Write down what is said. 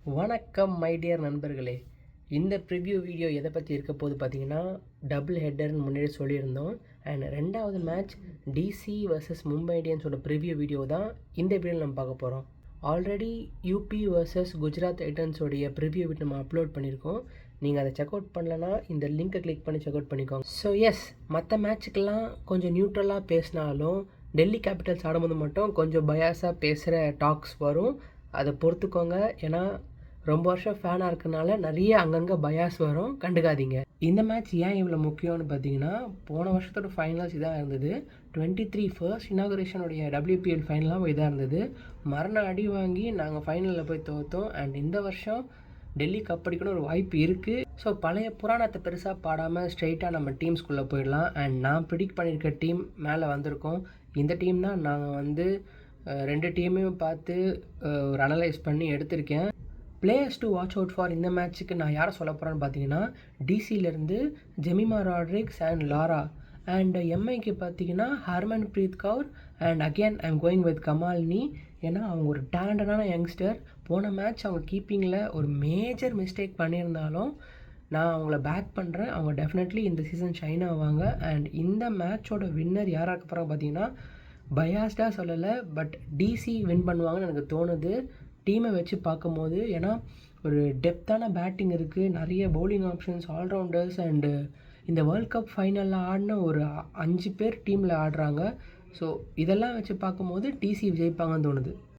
வணக்கம் my dear நண்பர்களே. இந்த ப்ரிவ்யூ வீடியோ எதை பற்றி இருக்க போது பார்த்தீங்கன்னா, டபுள் ஹெட்டர்னு முன்னாடி சொல்லியிருந்தோம். அண்ட் ரெண்டாவது மேட்ச் டிசி வர்சஸ் மும்பை இந்தியன்ஸோட ப்ரிவ்யூ வீடியோ தான் இந்த வீடியோவில் நம்ம பார்க்க போகிறோம். ஆல்ரெடி யூபி வர்சஸ் குஜராத் டைட்டன்ஸோடைய ப்ரிவ்யூ வீடியோ நம்ம அப்லோட் பண்ணியிருக்கோம். நீங்கள் அதை செக் அவுட் பண்ணலன்னா இந்த லிங்க்கை கிளிக் பண்ணி செக் அவுட் பண்ணிக்கோங்க. ஸோ எஸ், மற்ற மேட்ச்சுக்கெல்லாம் கொஞ்சம் நியூட்ரலாக பேசினாலும் டெல்லி கேபிட்டல்ஸ் ஆடும்போது மட்டும் கொஞ்சம் பயாஸாக பேசுகிற டாக்ஸ் வரும். அதை பொறுத்துக்கோங்க. ஏன்னா ரொம்ப வருஷம் ஃபேனாக இருக்கனால நிறைய அங்கங்கே பயாஸ் வரும், கண்டுக்காதீங்க. இந்த மேட்ச் ஏன் இவ்வளோ முக்கியம்னு பார்த்தீங்கன்னா, போன வருஷத்தோட ஃபைனல்ஸ் இதாக இருந்தது. 23 ஃபர்ஸ்ட் இனாகரேஷனுடைய WPL ஃபைனலாகவும் இதாக இருந்தது. மரண அடி வாங்கி நாங்கள் ஃபைனலில் போய் தோற்றோம். அண்ட் இந்த வருஷம் டெல்லி கப் அடிக்கணும் ஒரு வாய்ப்பு இருக்குது. ஸோ பழைய புராணத்தை பெருசாக பாடாமல் ஸ்ட்ரெயிட்டாக நம்ம டீம்ஸ்குள்ளே போயிடலாம். அண்ட் நான் ப்ரிடிக்ட் பண்ணியிருக்க டீம் மேலே வந்திருக்கோம். இந்த டீம் தான் நாங்கள் ரெண்டு டீமையும் பார்த்து ஒரு அனலைஸ் பண்ணி எடுத்திருக்கேன். Players to watch out for இந்த மேட்ச்சுக்கு நான் யாரை சொல்ல போகிறேன்னு பார்த்தீங்கன்னா, டிசியிலேருந்து Jemimah Rodrigues and Laura. And எம்ஐக்கு பார்த்தீங்கன்னா Harmanpreet Kaur. And again I am going with Kamalini. ஏன்னா அவங்க ஒரு டேலண்டடான யங்ஸ்டர். போன மேட்ச் அவங்க கீப்பிங்கில் ஒரு மேஜர் மிஸ்டேக் பண்ணியிருந்தாலும் நான் அவங்கள பேக் பண்ணுறேன். அவங்க டெஃபினெட்லி இந்த சீசன் ஷைன் ஆவாங்க. அண்ட் இந்த மேட்சோட வின்னர் யாராக இருக்க போகிறாங்க பார்த்தீங்கன்னா, பயாஸ்டாக சொல்லலை, பட் டிசி வின் பண்ணுவாங்கன்னு எனக்கு தோணுது டீமை வச்சு பார்க்கும்போது. ஏன்னா ஒரு டெப்த்தான பேட்டிங் இருக்குது, நிறைய பவுலிங் ஆப்ஷன்ஸ், ஆல்ரவுண்டர்ஸ். அண்டு இந்த வேர்ல்ட் கப் ஃபைனலில் ஆடின ஒரு 5 பேர் டீமில் ஆடுறாங்க. ஸோ இதெல்லாம் வச்சு பார்க்கும்போது டிசி ஜெயிப்பாங்கன்னு தோணுது.